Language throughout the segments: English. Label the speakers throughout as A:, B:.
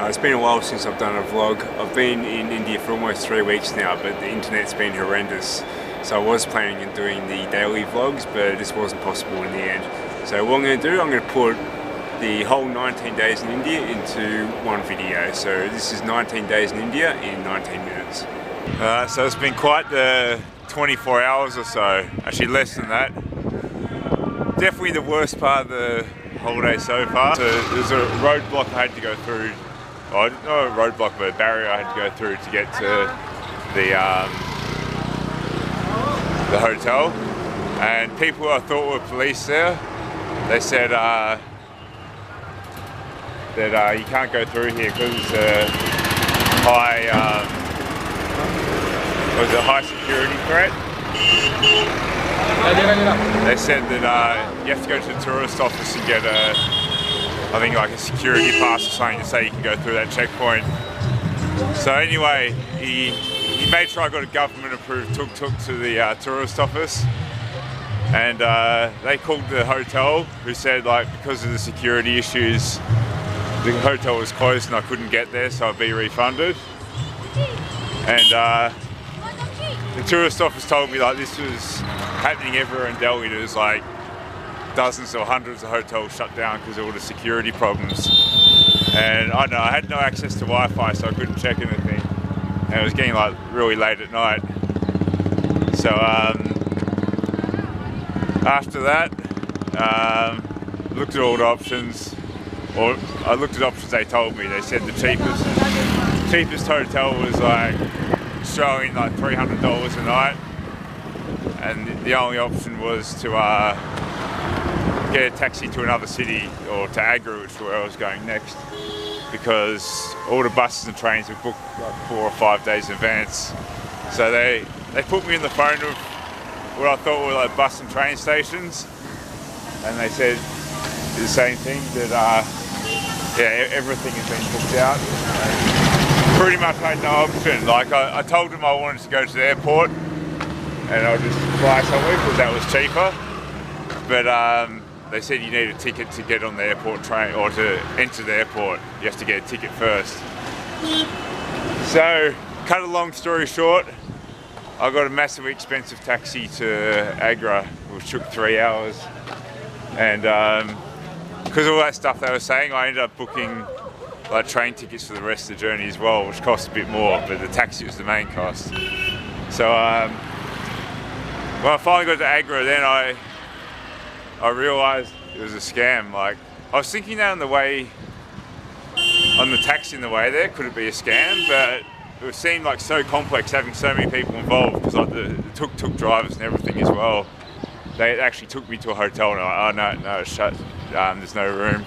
A: It's been a while since I've done a vlog. I've been in India for almost 3 weeks now, but the internet's been horrendous. So I was planning on doing the daily vlogs, but this wasn't possible in the end. So what I'm going to do, I'm going to put the whole 19 days in India into one video. So this is 19 days in India in 19 minutes.
B: So it's been quite the 24 hours or so, actually less than that. Definitely the worst part of the holiday so far. So there's a roadblock I had to go through, well, not a roadblock but a barrier I had to go through to get to the hotel. And people I thought were police there, they said that you can't go through here because it's a high security threat. They said that you have to go to the tourist office and get I think like a security pass or something to say you can go through that checkpoint. So anyway, he made sure I got a government approved tuk-tuk to the tourist office, and they called the hotel, who said like because of the security issues the hotel was closed and I couldn't get there, so I'd be refunded. And the tourist office told me like this was happening everywhere in Delhi. There was like dozens or hundreds of hotels shut down because of all the security problems. And I know I had no access to Wi-Fi, so I couldn't check anything. And it was getting like really late at night. So after that, looked at all the options, or I looked at options they told me. They said the cheapest hotel was like showing like $300 a night, and the only option was to get a taxi to another city or to Agra, which is where I was going next, because all the buses and trains were booked like 4 or 5 days in advance. So they put me in the phone of what I thought were like bus and train stations, and they said the same thing, that yeah, everything has been booked out. Pretty much had no option. Like I told them I wanted to go to the airport and I'll just fly somewhere because that was cheaper. But they said you need a ticket to get on the airport train, or to enter the airport you have to get a ticket first. So, cut a long story short, I got a massively expensive taxi to Agra, which took 3 hours. And because of all that stuff they were saying, I ended up booking like train tickets for the rest of the journey as well, which cost a bit more, but the taxi was the main cost. So when I finally got to Agra, then I realised it was a scam. Like, I was thinking that on the taxi on the way there, could it be a scam? But it seemed like so complex, having so many people involved, because like the tuk-tuk drivers and everything as well. They actually took me to a hotel and I'm like, oh no, it's shut, there's no room.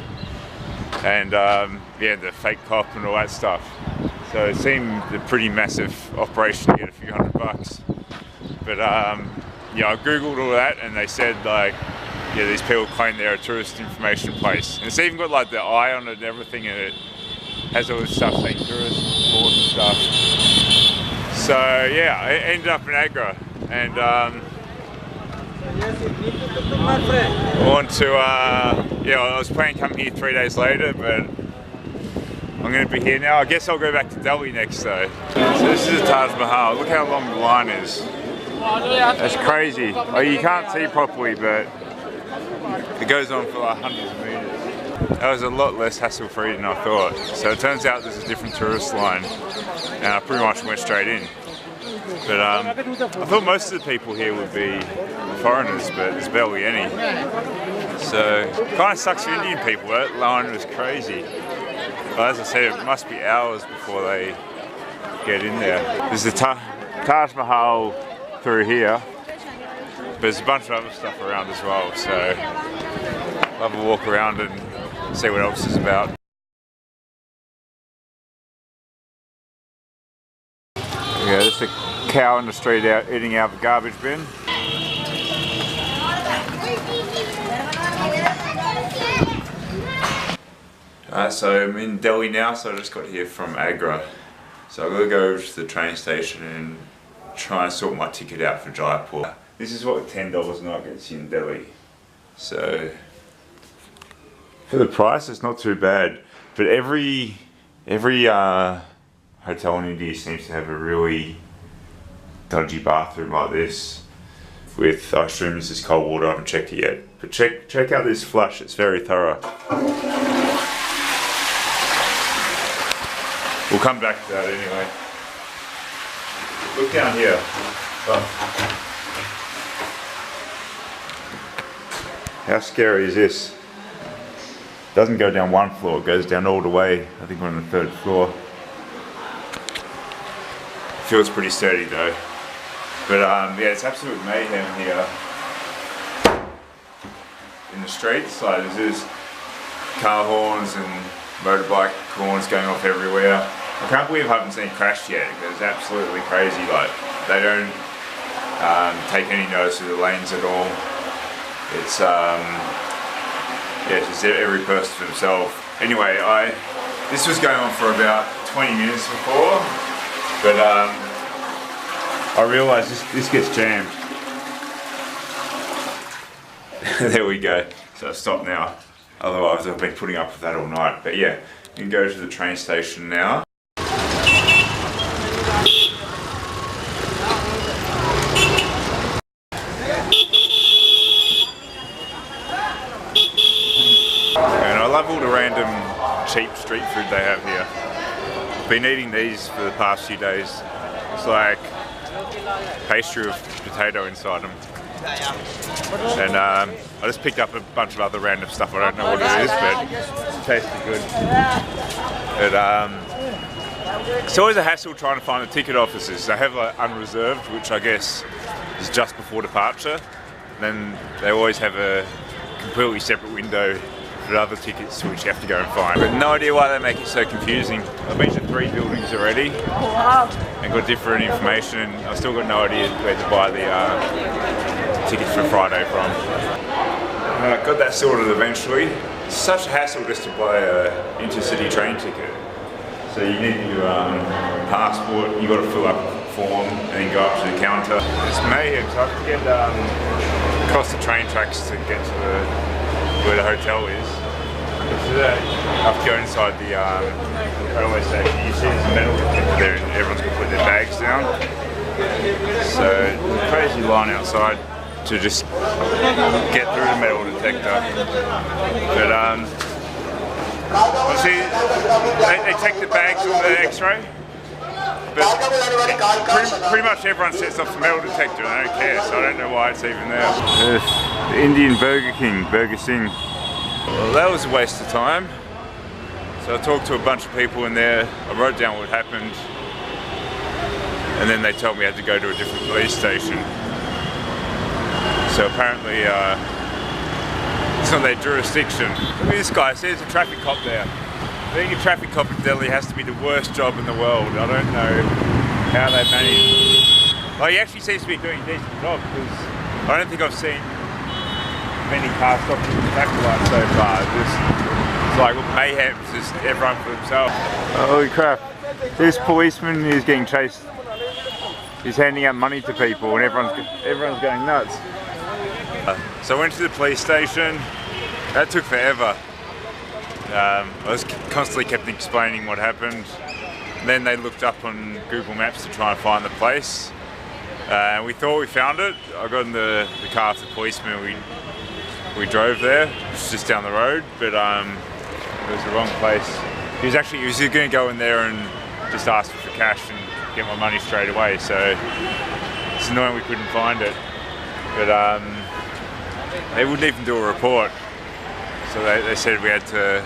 B: And yeah, the fake cop and all that stuff. So it seemed a pretty massive operation to get a few $100. But yeah, I googled all that and they said like, yeah, these people claim they're a tourist information place. And it's even got like the eye on it and everything, and it has all this stuff saying tourist board and stuff. So yeah, I ended up in Agra, and I want to, yeah, I was planning to come here 3 days later, but I'm going to be here now. I guess I'll go back to Delhi next though. So this is the Taj Mahal. Look how long the line is. That's crazy. Oh, you can't see properly, but it goes on for like hundreds of meters. That was a lot less hassle-free than I thought. So it turns out there's a different tourist line, and I pretty much went straight in. But I thought most of the people here would be foreigners, but there's barely any. So it kind of sucks for Indian people. That line was crazy. But as I said, it must be hours before they get in there. There's the Taj Mahal through here. But there's a bunch of other stuff around as well. So I'll have a walk around and see what else is about. Yeah, there's a cow in the street out eating out of a garbage bin. So I'm in Delhi now, so I just got here from Agra. So I've got to go over to the train station and try and sort my ticket out for Jaipur. This is what $10 a night gets you in Delhi. So for the price, it's not too bad. But every Every hotel in India seems to have a really dodgy bathroom like this with, I assume this is cold water, I haven't checked it yet. But check out this flush, it's very thorough. We'll come back to that anyway. Look down here. Oh. How scary is this? It doesn't go down one floor, it goes down all the way. I think we're on the 3rd floor. Feels pretty sturdy though. But yeah, it's absolute mayhem here in the streets. Like there's car horns and motorbike horns going off everywhere. I can't believe I haven't seen crashed yet. It's absolutely crazy. Like they don't take any notice of the lanes at all. It's yeah, it's just every person for themselves. Anyway, this was going on for about 20 minutes before, but I realised this gets jammed. There we go. So I've stopped now. Otherwise I've been putting up with that all night. But yeah, you can go to the train station now. And I love all the random cheap street food they have here. I've been eating these for the past few days. It's like pastry with potato inside them. And I just picked up a bunch of other random stuff. I don't know what it is, but it tasted good. It's always a hassle trying to find the ticket offices. They have like unreserved, which I guess is just before departure. And then they always have a completely separate window for other tickets which you have to go and find. But no idea why they make it so confusing. I've been to 3 buildings already and got different information, and I've still got no idea where to buy the tickets for Friday from. Got that sorted eventually. It's such a hassle just to buy an intercity train ticket. So you need your passport, you've got to fill up a form and then go up to the counter. It's mayhem, so I have to get across the train tracks to get to where the hotel is. So I have to go inside the railway station. You see there's a metal detector there and everyone's going to put their bags down. So crazy line outside to just get through the metal detector. But see, they take the bags on the x-ray, but pretty much everyone sets off the metal detector and they don't care, so I don't know why it's even there. The Indian Burger King, Burger Singh. Well, that was a waste of time. So I talked to a bunch of people in there, I wrote down what happened, and then they told me I had to go to a different police station. So apparently it's not their jurisdiction. Look at this guy, see there's a traffic cop there. Being a traffic cop in Delhi has to be the worst job in the world. I don't know how they manage. Well, he actually seems to be doing a decent job because I don't think I've seen many cars stopping at the traffic light so far. It's like mayhem, it's just everyone for themselves. Holy crap, this policeman is getting chased. He's handing out money to people and everyone's going nuts. So I went to the police station. That took forever. I was constantly kept explaining what happened. And then they looked up on Google Maps to try and find the place. We thought we found it. I got in the car with the policeman. We drove there. It's just down the road, but it was the wrong place. He was going to go in there and just ask for cash and get my money straight away. So it's annoying we couldn't find it. But they wouldn't even do a report. So they said I have to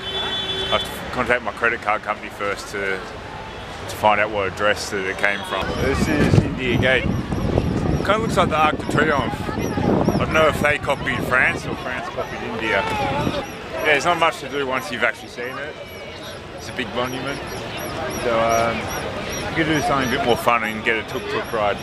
B: contact my credit card company first to find out what address that it came from. This is India Gate. It kind of looks like the Arc de Triomphe. I don't know if they copied France or France copied India. Yeah, there's not much to do once you've actually seen it. It's a big monument. So you could do something a bit more fun and get a tuk-tuk ride.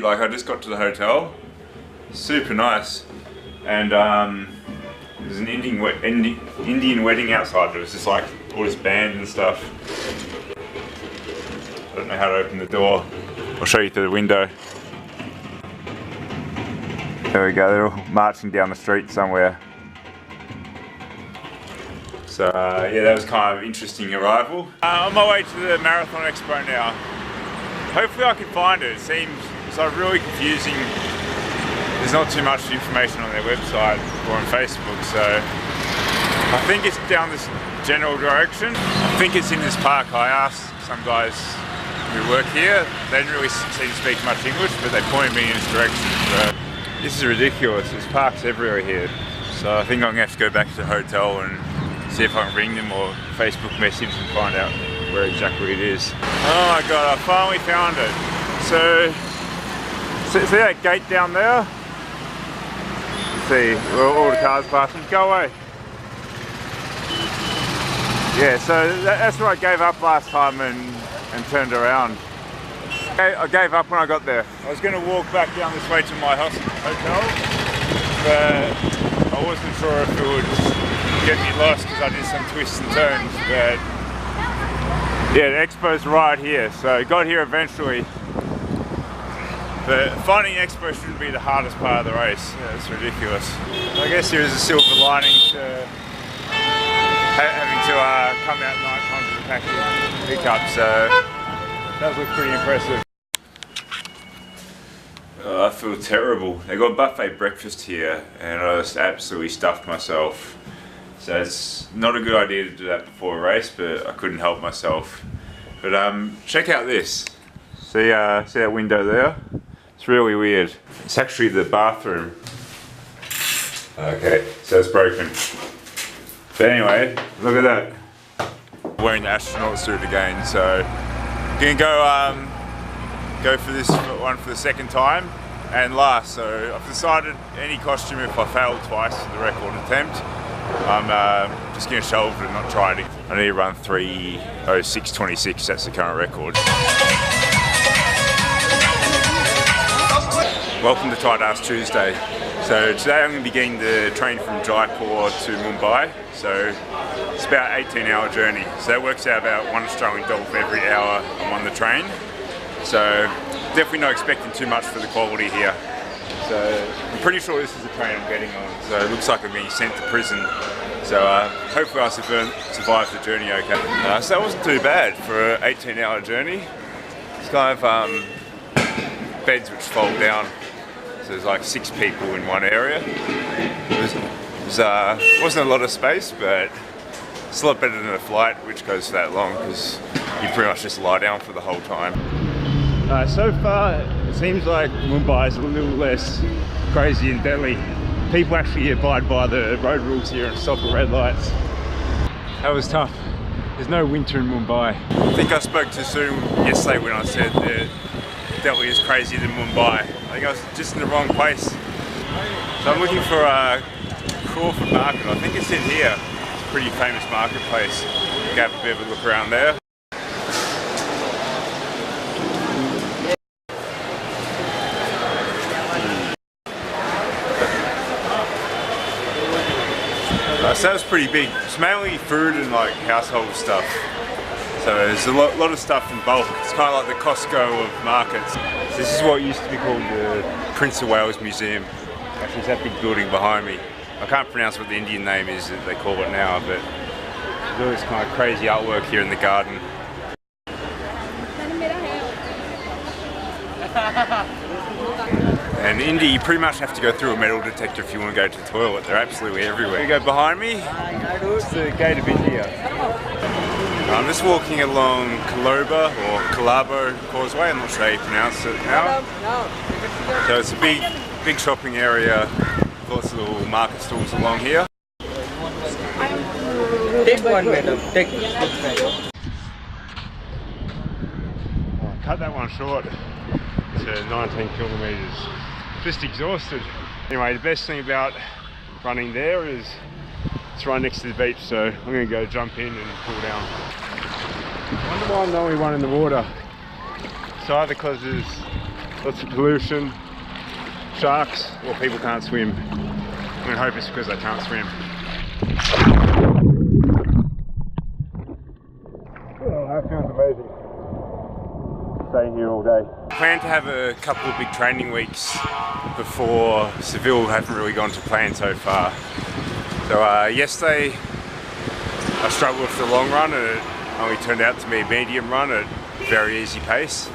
B: Like I just got to the hotel, super nice, and There's an Indian wedding outside. There was just like all this band and stuff. I don't know how to open the door. I'll show you through the window. There we go, they're all marching down the street somewhere. So yeah, that was kind of an interesting arrival. On my way to the Marathon Expo now. Hopefully I can find it. It seems really confusing. There's not too much information on their website or on Facebook, so I think it's down this general direction. I think it's in this park. I asked some guys who work here. They didn't really seem to speak much English, but they pointed me in this direction. So this is ridiculous. There's parks everywhere here. So I think I'm gonna have to go back to the hotel and see if I can ring them or Facebook message and find out where exactly it is. Oh my god, I finally found it. So, see that gate down there? See, all the cars passing. Go away. Yeah, so that's where I gave up last time and turned around. I gave up when I got there. I was going to walk back down this way to my hotel, but I wasn't sure if it would get me lost because I did some twists and turns. But yeah, the expo's right here, so I got here eventually. But finding an expo shouldn't be the hardest part of the race. Yeah, it's ridiculous. I guess there is a silver lining to having to come out night time to the package pickup, so that does look pretty impressive. I feel terrible. They got buffet breakfast here and I just absolutely stuffed myself. So it's not a good idea to do that before a race, but I couldn't help myself. But check out this. See that window there? It's really weird. It's actually the bathroom. Okay, so it's broken. But anyway, look at that. Wearing the astronaut suit again, so I'm gonna go for this one for the second time and last. So I've decided any costume, if I fail twice in the record attempt, I'm just gonna shelve it and not try it. I need to run 3:06.26, that's the current record. Welcome to Tight Ass Tuesday. So today I'm going to be getting the train from Jaipur to Mumbai. So it's about an 18-hour journey. So that works out about $1 Australian for every hour I'm on the train. So definitely not expecting too much for the quality here. So I'm pretty sure this is the train I'm getting on. So it looks like I'm being sent to prison. So hopefully I'll survive the journey okay. So that wasn't too bad for an 18-hour journey. It's kind of beds which fold down. So there's like 6 people in one area. Wasn't a lot of space, but it's a lot better than a flight which goes for that long because you pretty much just lie down for the whole time. So far it seems like Mumbai is a little less crazy in Delhi. People actually abide by the road rules here and stop at red lights. That was tough. There's no winter in Mumbai. I think I spoke too soon yesterday when I said that Delhi is crazier than Mumbai. I think I was just in the wrong place. So I'm looking for Crawford Market. I think it's in here. It's a pretty famous marketplace. You can have a bit of a look around there. So that was pretty big. It's mainly food and like household stuff. So there's a lot of stuff in bulk. It's kind of like the Costco of markets. This is what used to be called the Prince of Wales Museum. Actually, it's that big building behind me. I can't pronounce what the Indian name is that they call it now, but there's all this kind of crazy artwork here in the garden. And in India, you pretty much have to go through a metal detector if you want to go to the toilet. They're absolutely everywhere. You go behind me, it's the gate of India. I'm just walking along Colombo or Colombo Causeway, I'm not sure how you pronounce it now. So it's a big shopping area, lots of little market stalls along here.
C: Take one, madam. Take.
A: Cut that one short to 19 kilometres. Just exhausted. Anyway, the best thing about running there is it's right next to the beach, so I'm going to go jump in and pull down. I wonder why I'm the only one in the water. So either because there's lots of pollution, sharks, or people can't swim. I'm going to hope it's because they can't swim. amazing. Staying here all day. I plan to have a couple of big training weeks before Seville. Haven't really gone to plan so far. So yesterday I struggled with the long run and it only turned out to be a medium run at very easy pace.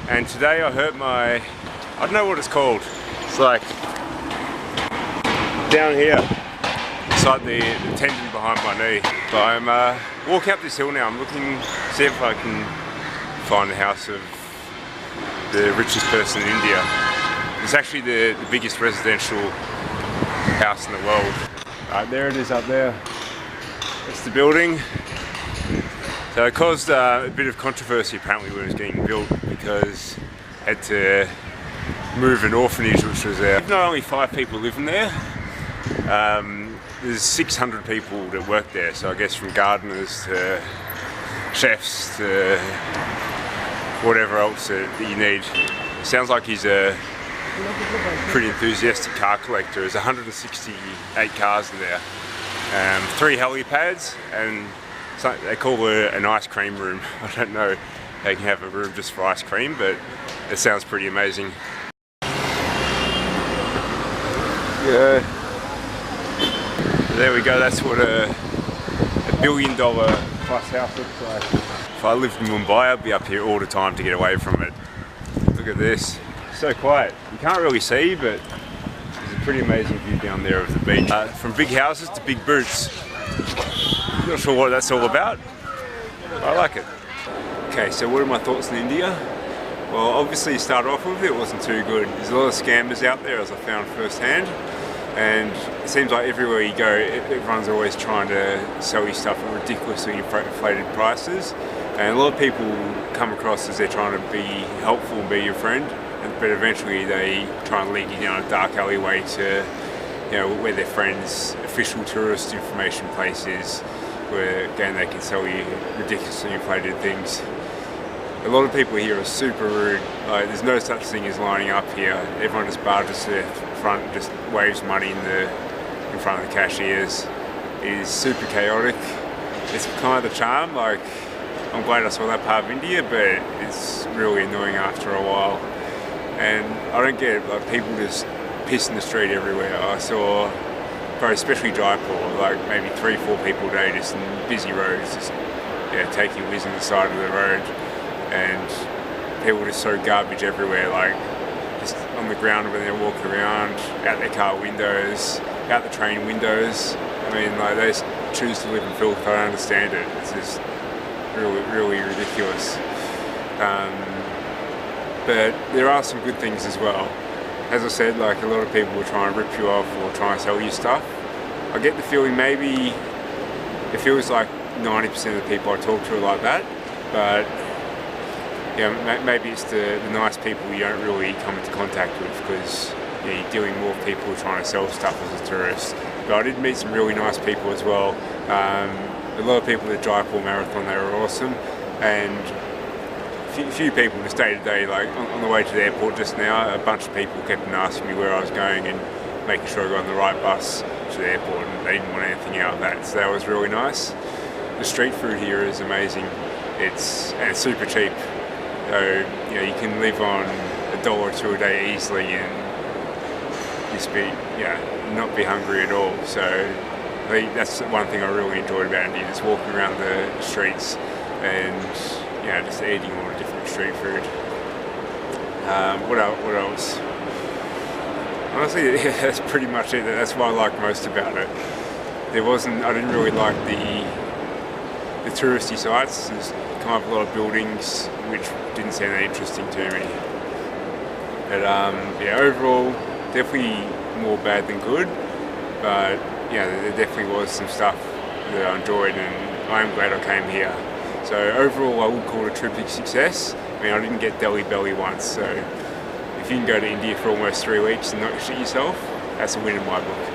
A: And today I hurt my, I don't know what it's called. It's like down here. It's like the tendon behind my knee. But I'm walking up this hill now. I'm looking to see if I can find the house of the richest person in India. It's actually the biggest residential house in the world. Right, there it is up there. That's the building. So it caused a bit of controversy apparently when it was getting built because it had to move an orphanage which was there. Even though only 5 people live in there, there's 600 people that work there. So I guess from gardeners to chefs to whatever else that you need. It sounds like he's a pretty enthusiastic car collector. There's 168 cars in there, 3 helipads, and they call it an ice cream room. I don't know how you can have a room just for ice cream, but it sounds pretty amazing. Yeah. There we go, that's what a $1 billion plus house looks like. If I lived in Mumbai, I'd be up here all the time to get away from it. Look at this, so quiet. You can't really see, but there's a pretty amazing view down there of the beach. From big houses to big boots. Not sure what that's all about. I like it. Okay, so what are my thoughts on India? Well, obviously, to start off with, it wasn't too good. There's a lot of scammers out there, as I found firsthand. And it seems like everywhere you go, everyone's always trying to sell you stuff at ridiculously inflated prices. And a lot of people come across as they're trying to be helpful and be your friend, but eventually they try and lead you down a dark alleyway to, you know, where their friends' official tourist information place is, where again they can sell you ridiculously inflated things. A lot of people here are super rude. Like, there's no such thing as lining up here. Everyone just barges to their front and just waves money in front of the cashiers. It is super chaotic. It's kind of the charm. Like, I'm glad I saw that part of India, but it's really annoying after a while. And I don't get it, like, people just piss in the street everywhere. I saw, probably especially Jaipur, like maybe 3-4 people a day just in busy roads, just taking whiz on the side of the road. And people just throw garbage everywhere, like just on the ground when they're walking around, out their car windows, out the train windows. I mean, like, they just choose to live in filth. I don't understand it. It's just really, really ridiculous. But there are some good things as well. As I said, like, a lot of people will try and rip you off or try and sell you stuff. I get the feeling maybe it feels like 90% of the people I talk to are like that, but yeah, maybe it's the nice people you don't really come into contact with because you're dealing more with people trying to sell stuff as a tourist. But I did meet some really nice people as well. A lot of people at the Jaipur Marathon, they were awesome, and a few people just day to day, like on the way to the airport just now, a bunch of people kept on asking me where I was going and making sure I got on the right bus to the airport, and they didn't want anything out of that, so that was really nice. The street food here is amazing. It's super cheap. So, you know, you can live on $1 or $2 a day easily and just be, not be hungry at all. So I think that's one thing I really enjoyed about India, just walking around the streets and just eating all the different street food. What else? Honestly, that's pretty much it. That's what I like most about it. I didn't really like the touristy sites. There's kind of a lot of buildings which didn't sound that interesting to me. But overall, definitely more bad than good. But there definitely was some stuff that I enjoyed, and I'm glad I came here. So overall, I would call it a trip a success. I mean, I didn't get Delhi belly once, so if you can go to India for almost 3 weeks and not shit yourself, that's a win in my book.